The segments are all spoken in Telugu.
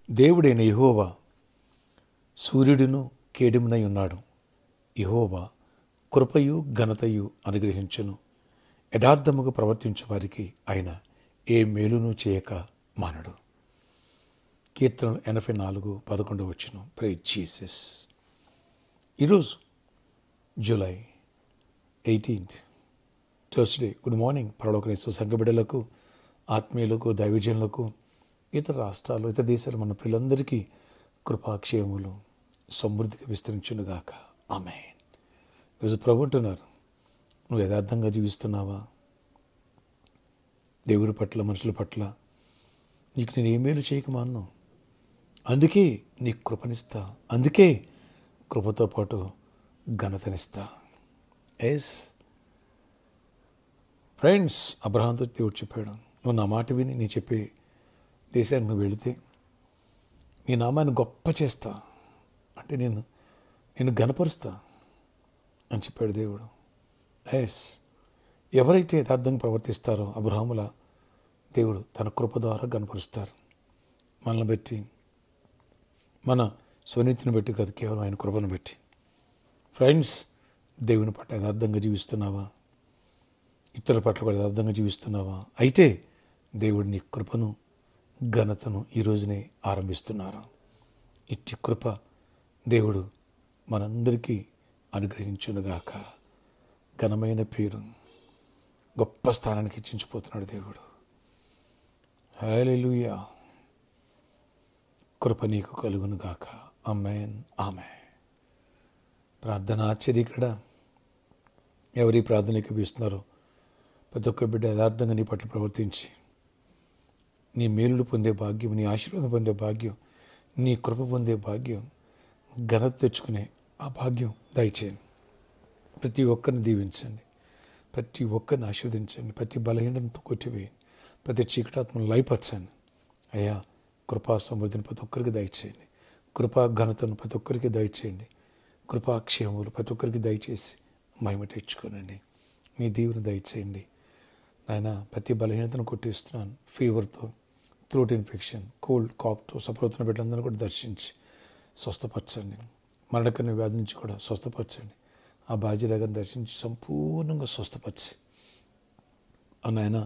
దేవుడైన యెహోవా సూర్యుడును కేడెమునై ఉన్నాడు. యెహోవా కృపయు ఘనతయు అనుగ్రహించును. యథార్థముగా ప్రవర్తించు వారికి ఆయన ఏ మేలును చేయక మానడు. కీర్తనలు 84:11. Praise Jesus. ఈరోజు జూలై 18, థర్స్డే. గుడ్ మార్నింగ్ పరలోకనేశ్వర సంఘ బిడ్డలకు, ఆత్మీయులకు, దైవజనులకు, ఇతర రాష్ట్రాలు, ఇతర దేశాలు మన పిల్లలందరికీ కృపాక్షేమములు సమృద్ధిగా విస్తరించునుగాక. ఆమేన్. ఈరోజు ప్రభు అంటున్నారు, నువ్వు యథార్థంగా జీవిస్తున్నావా? దేవుడి పట్ల, మనుషుల పట్ల నీకు నేను ఏ మేలు చేయక మాను. అందుకే నీకు కృపనిస్తా, అందుకే కృపతో పాటు ఘనతనిస్తా. ఎస్ ఫ్రెండ్స్, అబ్రహాంతో దేవుడు చెప్పాడు, నువ్వు నా మాట విని నీ చెప్పే దేశానికి నువ్వు వెళితే నీ నామాన్ని గొప్ప చేస్తా, అంటే నేను ఘనపరుస్తా అని చెప్పాడు దేవుడు. ఎస్, ఎవరైతే యథార్థంగా ప్రవర్తిస్తారో అబ్రహాముల దేవుడు తన కృప ద్వారా ఘనపరుస్తారు. మనల్ని బట్టి, మన స్వనీతిని బట్టి కాదు, కేవలం ఆయన కృపను బట్టి. ఫ్రెండ్స్, దేవుని పట్ల యథార్థంగా జీవిస్తున్నావా? ఇతరుల పట్ల కూడా యథార్థంగా జీవిస్తున్నావా? అయితే దేవుడు నీ కృపను, ఘనతను ఈ రోజునే ఆరంభిస్తున్నారు. ఇట్టి కృప దేవుడు మనందరికీ అనుగ్రహించునుగాక. ఘనమైన పేరు, గొప్ప స్థానానికి హెచ్చించిపోతున్నాడు దేవుడు. హల్లెలూయా. కృప నీకు కలుగునుగాక. ఆమేన్, ఆమేన్. ప్రార్థన ఆశ్చర్యకర. ఎవరి ప్రార్థన ఎక్కిపిస్తున్నారో ప్రతి ఒక్క బిడ్డ యథార్థంగా నీ పట్ల ప్రవర్తించి నీ మేలులు పొందే భాగ్యం, నీ ఆశీర్వాదం పొందే భాగ్యం, నీ కృప పొందే భాగ్యం, ఘనత తెచ్చుకునే ఆ భాగ్యం దయచేయండి. ప్రతి ఒక్కరిని దీవించండి, ప్రతి ఒక్కరిని ఆశీర్వదించండి, ప్రతి బలహీనతతో కొట్టివేయండి, ప్రతి చీకటాత్మను లయపరచండి. అయ్యా, కృపా సమృద్ధిని ప్రతి ఒక్కరికి దయచేయండి, కృపా ఘనతను ప్రతి ఒక్కరికి దయచేయండి, కృపాక్షేమములు ప్రతి ఒక్కరికి దయచేసి మహిమ తెచ్చుకోనండి. మీ దీవుని దయచేయండి నాయన. ప్రతి బలహీనతను కొట్టిస్తున్నాను. ఫీవర్తో, థ్రోట్ ఇన్ఫెక్షన్, కోల్డ్, కాప్తో సఫర్ అవుతున్న బిడ్డలందరూ కూడా దర్శించి స్వస్థపరచండి. మరణకరణ వ్యాధి నుంచి కూడా స్వస్థపరచండి. ఆ బాధ్యతను దర్శించి సంపూర్ణంగా స్వస్థపరిచి ఆయన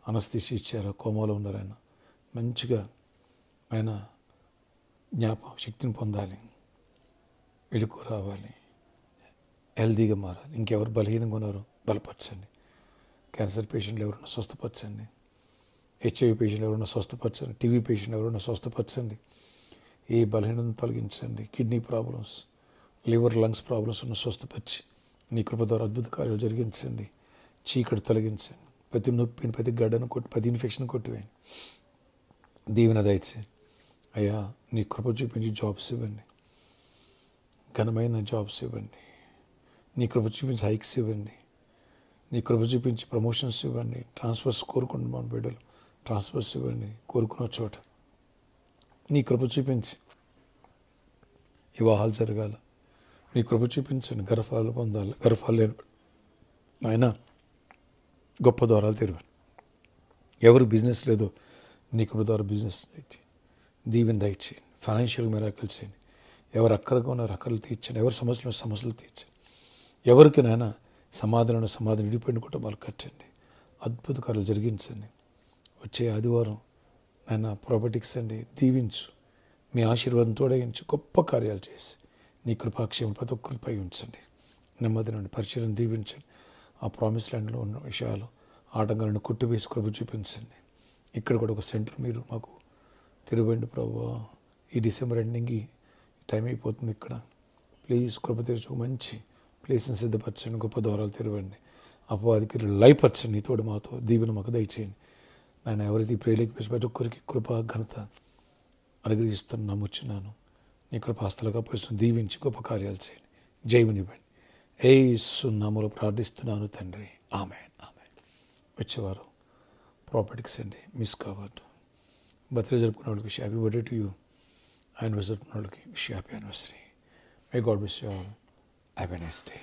అనస్థిషి ఇచ్చారు, కోమాలో ఉన్నారు, ఆయన మంచిగా ఆయన శక్తిని పొందాలి, వెలుగు రావాలి, హెల్దీగా మారాలి. ఇంకెవరు బలహీనంగా ఉన్నారో బలపరచండి. క్యాన్సర్ పేషెంట్లు ఎవరున్నా స్వస్థపరచండి, హెచ్ఐవి పేషెంట్లు ఎవరున్నా స్వస్థపరచండి, టీవీ పేషెంట్లు ఎవరున్నా స్వస్థపరచండి. ఏ బలహీనతను తొలగించండి. Kidney problems, liver, lungs problems ఉన్న స్వస్థపరిచి నీ కృప ద్వారా అద్భుత కార్యాలు జరిగించండి. చీకటి తొలగించండి. ప్రతి నొప్పిని, ప్రతి గడ్డను కొట్టి, ప్రతి ఇన్ఫెక్షన్ కొట్టివేయండి. దీవెన దయచేయండి. అయ్యా, నీ కృప చూపించి జాబ్స్ ఇవ్వండి, ఘనమైన జాబ్స్ ఇవ్వండి. నీ కృప చూపించి హైక్స్ ఇవ్వండి. నీ కృప చూపించి ప్రమోషన్స్ ఇవ్వండి. ట్రాన్స్ఫర్స్ కోరుకుంటున్నాం మన బిడ్డలు, ట్రాన్స్ఫర్స్ ఇవ్వండి కోరుకున్న చోట. నీ కృప చూపించి వివాహాలు జరగాల. నీ కృప చూపించండి. గర్భాలు పొందాలి. గర్భాలు లేని ఆయన గొప్ప ద్వారాలు తెరవండి. ఎవరు బిజినెస్ లేదో నీ కృప ద్వారా బిజినెస్ అయితే దీవెన దయచేయండి. ఫైనాన్షియల్ మిరాకిల్ చేయండి. ఎవరు అక్కరగా ఉన్నారో అక్కర్లు తీర్చండి. ఎవరు సమస్యలు తీర్చండి. ఎవరికి నాయన సమాధానం విడిపోయిన కుటుంబాలు కట్టండి. అద్భుత కార్యాలు జరిగించండి. వచ్చే ఆదివారం నాయన ప్రాపర్టీస్ అండి దీవించు. మీ ఆశీర్వాదం తోడగించి గొప్ప కార్యాలు చేసి నీ కృపాక్షేమం ప్రతి ఒక్కరిపై ఉంచండి. నెమ్మది నుండి పరిచయం దీవించండి. ఆ ప్రామిస్ ల్యాండ్లో ఉన్న విషయాలు, ఆటంకాలను కొట్టివేసి కృప చూపించండి. ఇక్కడ కూడా ఒక సెంటర్ మీరు మాకు తిరువండి ప్రభువా. ఈ డిసెంబర్ ఎండింగ్కి టైం అయిపోతుంది. ఇక్కడ ప్లీజ్ కృప తెరుచు మంచి ప్లేస్ని సిద్ధపరచండి. గొప్ప ద్వారాలు తెరవండి. అపవాదికి లయపరచండి. నీ తోడు మాతో దీవెన మాకు దయచేయండి. నేను ఎవరైతే ఈ ప్రేయర్కి ప్రతి ఒక్కరికి కృప ఘనత అనుగ్రహిస్తాను నమ్ముచున్నాను. నీ కృపాస్తలుగా పరిస్థితులు దీవించి గొప్ప కార్యాలు చేయండి. జయమునివ్వండి. యేసు నామములో ప్రార్థిస్తున్నాను తండ్రి. ఆమేన్, ఆమేన్. వచ్చేవారు ప్రాపర్టీస్ అండి మిస్ కావద్దు. బర్త్డే జరుపుకున్న వాళ్ళకి wish happy birthday to you. Anniversary జరుపుకున్న వాళ్ళకి wish happy anniversary. May God bless you all. Have a nice day.